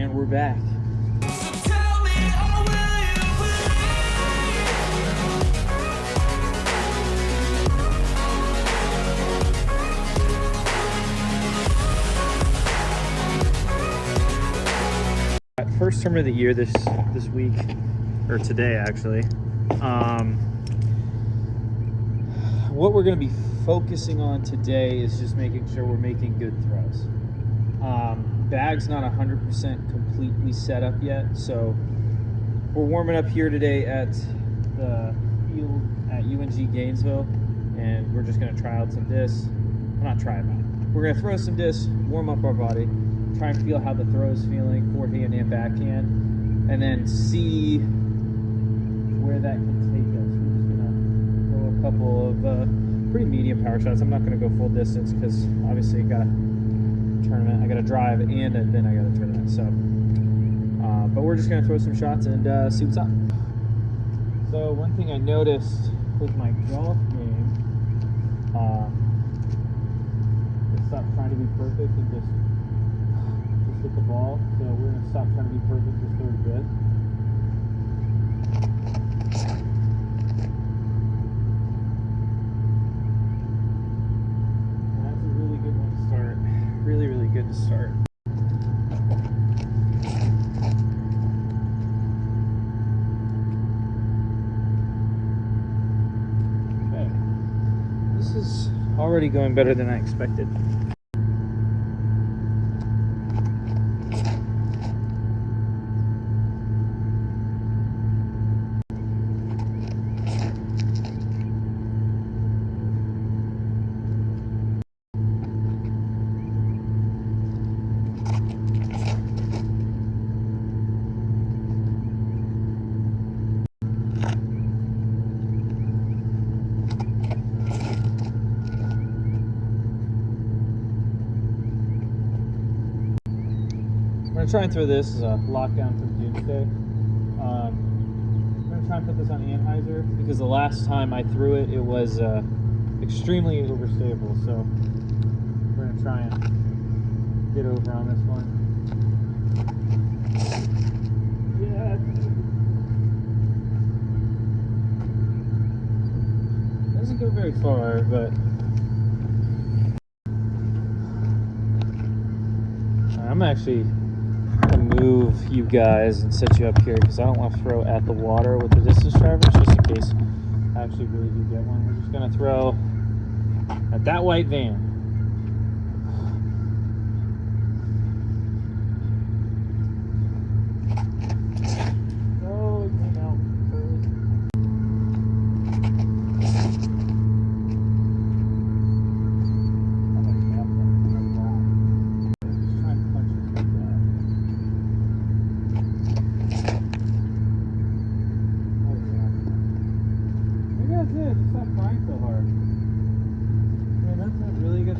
And we're back. First term of the year this week, or today actually. What we're going to be focusing on today is just making sure we're making good throws. Bag's not 100% completely set up yet, so we're warming up here today at the field at UNG Gainesville, and we're just going to try out some discs. Well, not try them out. We're going to throw some discs, warm up our body, try and feel how the throw is feeling, forehand and backhand, and then see where that can take us. We're just going to throw a couple of pretty medium power shots. I'm not going to go full distance because obviously I got a tournament, I got to drive, and then I got a tournament. So, but we're just going to throw some shots and see what's up. So one thing I noticed with my golf game, I stopped trying to be perfect and just hit the ball. So we're going to stop trying to be perfect, just throw it good. And that's a really good one to start. Really, really good to start. Okay. This is already going better than I expected. I'm going to try and throw this as a lockdown from Doomsday. I'm going to try and put this on Anheuser because the last time I threw it, it was extremely overstable. So we're going to try and get over on this one. Yeah. Doesn't go very far, but I'm actually move you guys and set you up here because I don't want to throw at the water with the distance driver, just in case I actually really do get one. We're just going to throw at that white van. Oh, it came out early.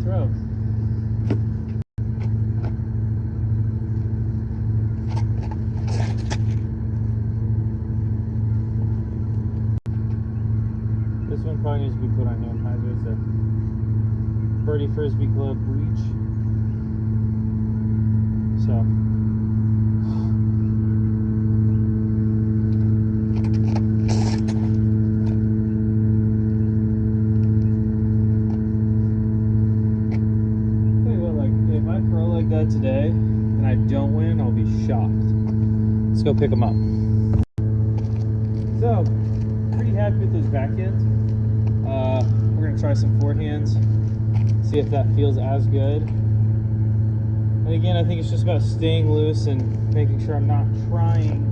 Throw. This one probably needs to be put on Anheuser. It's a Birdie Frisbee Club Reach. So. Today and I don't win, I'll be shocked. Let's go pick them up. So, pretty happy with those backhands. We're going to try some forehands, see if that feels as good. And again, I think it's just about staying loose and making sure I'm not trying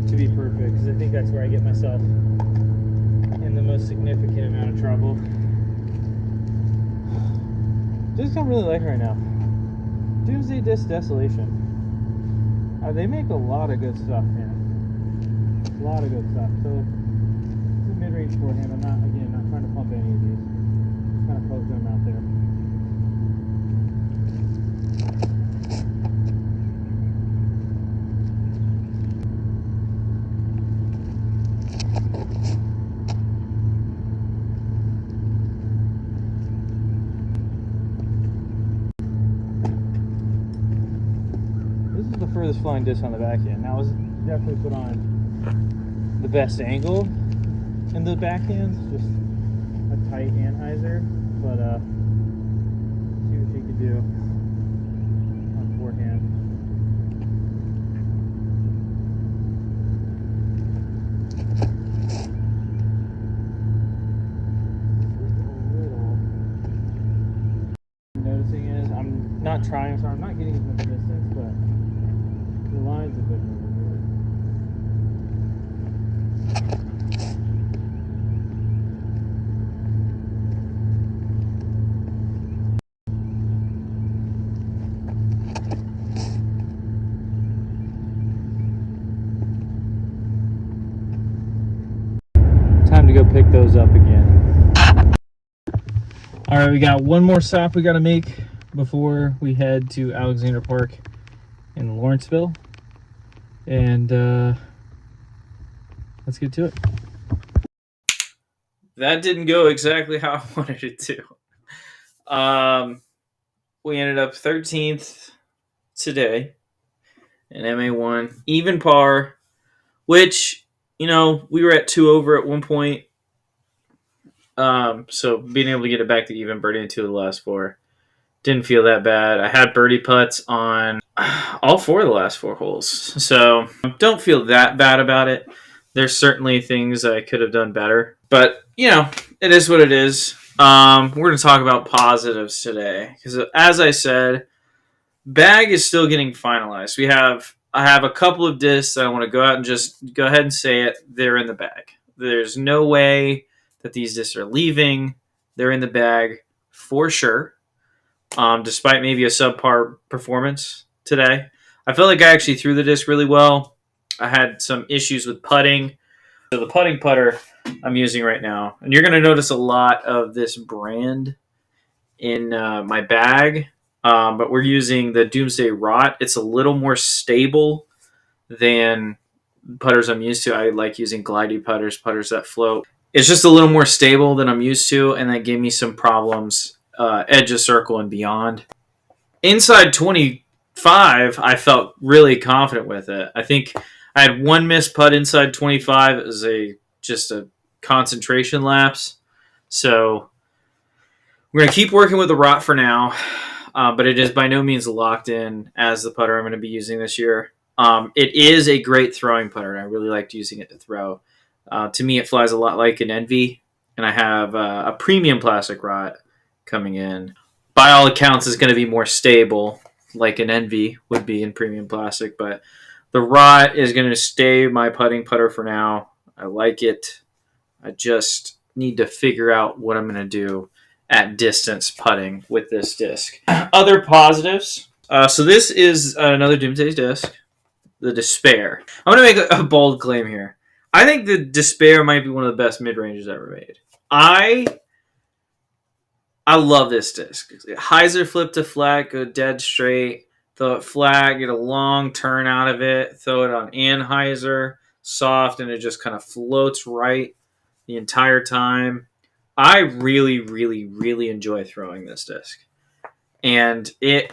to be perfect, because I think that's where I get myself in the most significant amount of trouble. Just don't really like it right now. Doomsday Disc Desolation. They make a lot of good stuff, man. A lot of good stuff. So, it's a mid-range forehand. I'm not trying to pump any of these. Just kind of poke them out there. for this flying disc on the backhand. Now, I was definitely put on the best angle in the backhand, just a tight Anheuser, but see what she can do on forehand. Noticing is I'm not trying, so I'm not getting as much distance, but the lines have been really good. Time to go pick those up again. All right, we got one more stop we got to make before we head to Alexander Park in Lawrenceville, and let's get to it. That didn't go exactly how I wanted it to. We ended up 13th today in MA1, even par, which, you know, we were at 2 over at one point. So being able to get it back to even, birdie in 2 of the last 4. Didn't feel that bad. I had birdie putts on all 4 of the last 4 holes. So don't feel that bad about it. There's certainly things I could have done better. But, you know, it is what it is. We're going to talk about positives today. Because as I said, bag is still getting finalized. I have a couple of discs that I want to go out and just go ahead and say it. They're in the bag. There's no way that these discs are leaving. They're in the bag for sure. Despite maybe a subpar performance today. I felt like I actually threw the disc really well. I had some issues with putting. So the putting putter I'm using right now, and you're going to notice a lot of this brand in my bag, but we're using the Doomsday Rot. It's a little more stable than putters I'm used to. I like using glidey putters that float. It's just a little more stable than I'm used to, and that gave me some problems edge of circle and beyond. Inside 25, I felt really confident with it. I think I had one missed putt inside 25. It was just a concentration lapse. So we're going to keep working with the Rot for now, but it is by no means locked in as the putter I'm going to be using this year. It is a great throwing putter, and I really liked using it to throw. To me, it flies a lot like an Envy, and I have a premium plastic Rot coming in. By all accounts, is going to be more stable, like an Envy would be in premium plastic, but the Rot is going to stay my putting putter for now. I like it. I just need to figure out what I'm going to do at distance putting with this disc. Other positives. So this is another Doomsday disc, the Despair. I'm going to make a bold claim here. I think the Despair might be one of the best mid-ranges ever made. I love this disc. Hyzer flip to flat, go dead straight, throw it flat, get a long turn out of it, throw it on Anheuser, soft, and it just kind of floats right the entire time. I really, really, really enjoy throwing this disc. And it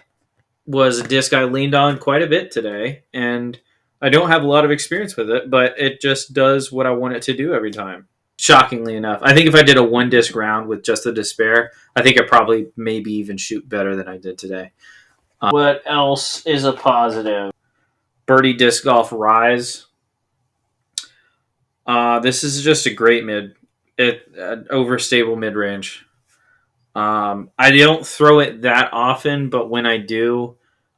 was a disc I leaned on quite a bit today, and I don't have a lot of experience with it, but it just does what I want it to do every time. Shockingly enough, I think if I did a 1-disc round with just the Despair, I think I probably maybe even shoot better than I did today. What else is a positive? Birdie Disc Golf Rise. This is just a great overstable mid-range. I don't throw it that often, but when I do,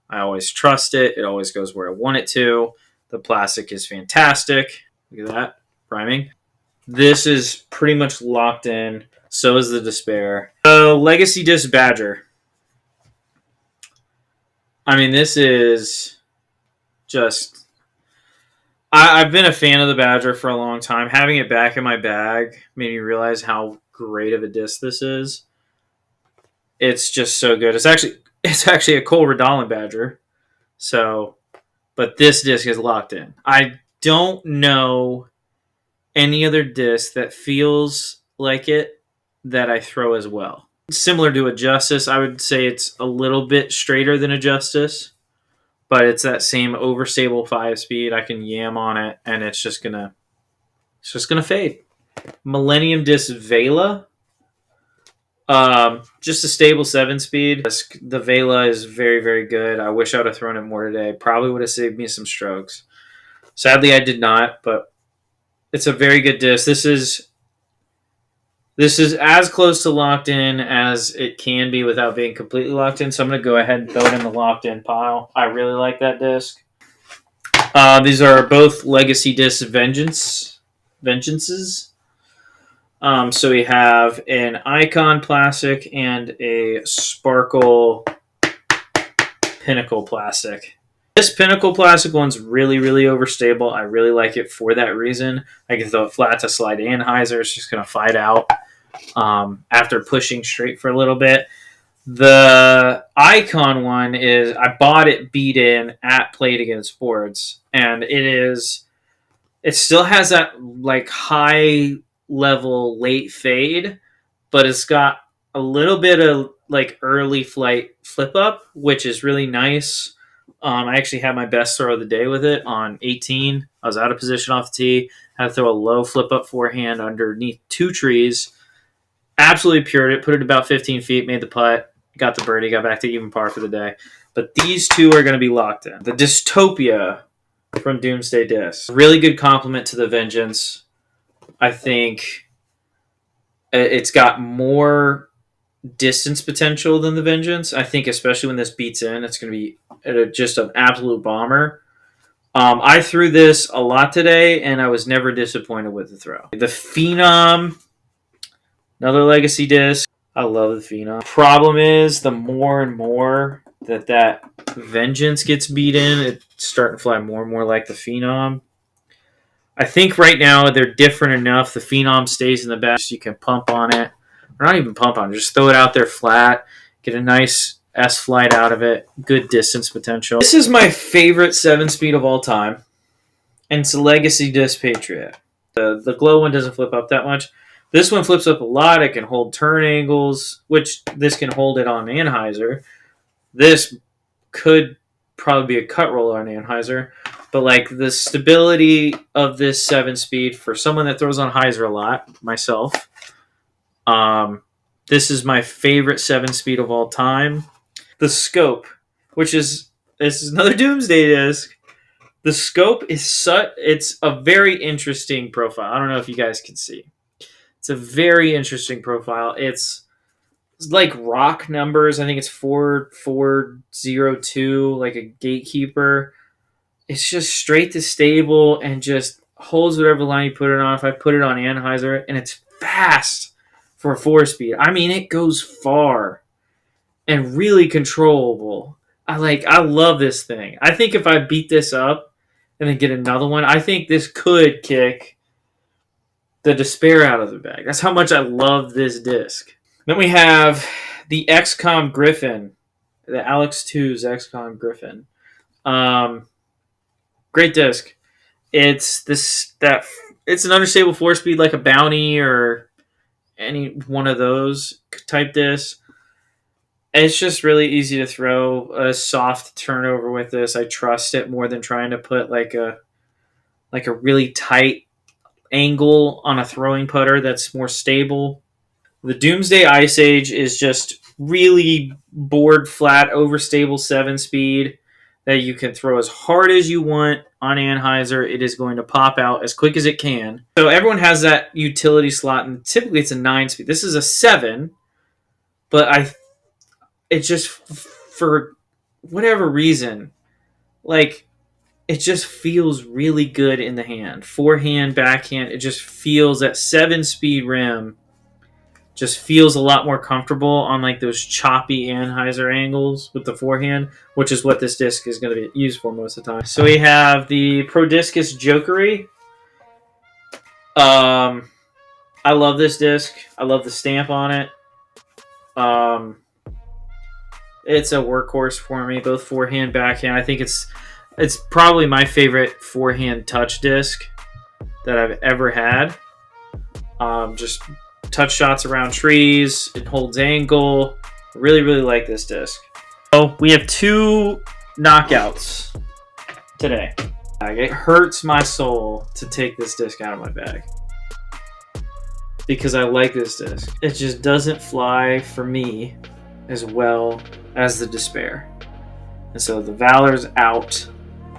I always trust it. It always goes where I want it to. The plastic is fantastic. Look at that, priming. This is pretty much locked in. So is the Despair. Legacy Disc Badger. I mean, this is just... I've been a fan of the Badger for a long time. Having it back in my bag made me realize how great of a disc this is. It's just so good. It's actually a Cole Redolin Badger. So, but this disc is locked in. I don't know any other disc that feels like it that I throw as well. Similar to a Justice, I would say it's a little bit straighter than a Justice, but it's that same overstable 5-speed. I can yam on it, and it's just gonna fade. Millennium Disc Vela, just a stable 7-speed. The Vela is very, very good. I wish I would have thrown it more today. Probably would have saved me some strokes. Sadly, I did not, but it's a very good disc. This is as close to locked in as it can be without being completely locked in. So I'm going to go ahead and throw it in the locked in pile. I really like that disc. These are both Legacy Disc Vengeances. So we have an Icon Plastic and a Sparkle Pinnacle Plastic. This Pinnacle Plastic one's really, really overstable. I really like it for that reason. I can throw it flat to slide Anheuser. It's just going to fight out after pushing straight for a little bit. The Icon one is, I bought it beat in at Play It Again Sports, and it still has that like high level late fade, but it's got a little bit of like early flight flip up, which is really nice. I actually had my best throw of the day with it on 18. I was out of position off the tee, had to throw a low flip up forehand underneath 2 trees. Absolutely pured it, put it about 15 feet, made the putt, got the birdie, got back to even par for the day. But these two are going to be locked in. The Dystopia from Doomsday Disc. Really good compliment to the Vengeance. I think it's got more distance potential than the Vengeance. I think especially when this beats in, it's going to be just an absolute bomber. I threw this a lot today, and I was never disappointed with the throw. The Phenom, another Legacy disc. I love the Phenom. Problem is, the more and more that Vengeance gets beat in, it's starting to fly more and more like the Phenom. I think right now they're different enough. The Phenom stays in the back, so you can pump on it. Or not even pump on it, just throw it out there flat, get a nice S-flight out of it, good distance potential. This is my favorite 7-speed of all time, and it's a Legacy Disc Patriot. The Glow one doesn't flip up that much. This one flips up a lot. It can hold turn angles, which this can hold it on Anheuser. This could probably be a cut roller on Anheuser, but like the stability of this 7-speed for someone that throws on Heiser a lot, myself, this is my favorite 7-speed of all time. The Scope, this is another Doomsday disc. The Scope is it's a very interesting profile. I don't know if you guys can see. It's a very interesting profile. It's like rock numbers. I think it's 4402, like a gatekeeper. It's just straight to stable and just holds whatever line you put it on. If I put it on Anheuser, and it's fast for a 4-speed. I mean, it goes far and really controllable. I love this thing. I think if I beat this up and then get another one, I think this could kick the despair out of the bag. That's how much I love this disc. Then we have the XCOM Griffin, the Alex 2's XCOM Griffin. Great disc. It's an understable 4-speed like a Bounty or any one of those type discs. It's just really easy to throw a soft turnover with this. I trust it more than trying to put like a really tight angle on a throwing putter that's more stable. The Doomsday Ice Age is just really board flat, overstable 7-speed that you can throw as hard as you want on Anheuser. It is going to pop out as quick as it can. So everyone has that utility slot, and typically it's a 9-speed. This is a 7, but it's just for whatever reason, like it just feels really good in the hand. Forehand, backhand, it just feels that 7-speed rim just feels a lot more comfortable on like those choppy Anheuser angles with the forehand, which is what this disc is going to be used for most of the time. So we have the Pro Discus Jokery. I love this disc. I love the stamp on it. It's a workhorse for me, both forehand, backhand. I think it's probably my favorite forehand touch disc that I've ever had. Just touch shots around trees. It holds angle. Really, really like this disc. So we have two knockouts today. It hurts my soul to take this disc out of my bag because I like this disc. It just doesn't fly for me as well as the Despair. And so the Valor's out,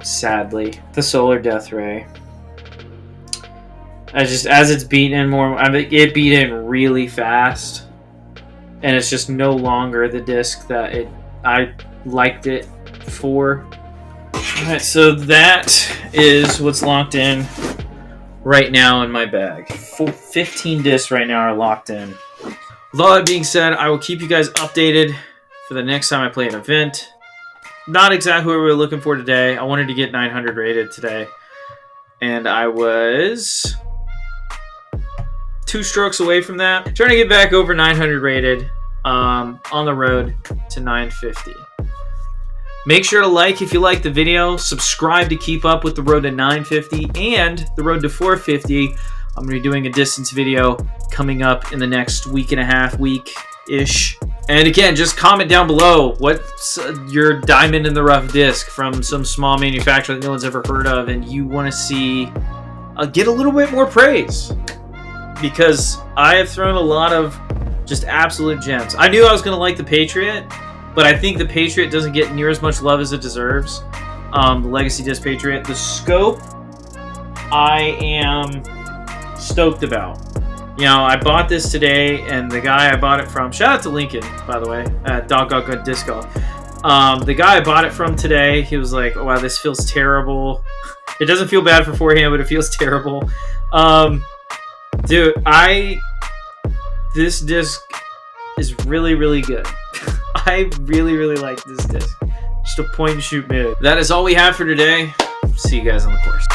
sadly. The Solar Deathray. As it's beating in more, it beat in really fast. And it's just no longer the disc that I liked it for. Alright, so that is what's locked in right now in my bag. 15 discs right now are locked in. With all that being said, I will keep you guys updated for the next time I play an event. Not exactly what we were looking for today. I wanted to get 900 rated today. And I was 2 strokes away from that. Trying to get back over 900 rated on the road to 950. Make sure to like if you like the video. Subscribe to keep up with the road to 950 and the road to 450. I'm going to be doing a distance video coming up in the next week and a half, week-ish. And again, just comment down below what's your diamond in the rough disc from some small manufacturer that no one's ever heard of and you want to see get a little bit more praise. Because I have thrown a lot of just absolute gems. I knew I was going to like the Patriot, but I think the Patriot doesn't get near as much love as it deserves. The Legacy Disc Patriot. The Scope, I am stoked about. You know, I bought this today, and the guy I bought it from, shout out to Lincoln, by the way, at Doggone Disc Golf. The guy I bought it from today, he was like, oh wow, this feels terrible. It doesn't feel bad for forehand, but it feels terrible. Dude, this disc is really, really good. I really, really like this disc. Just a point and shoot mid. That is all we have for today. See you guys on the course.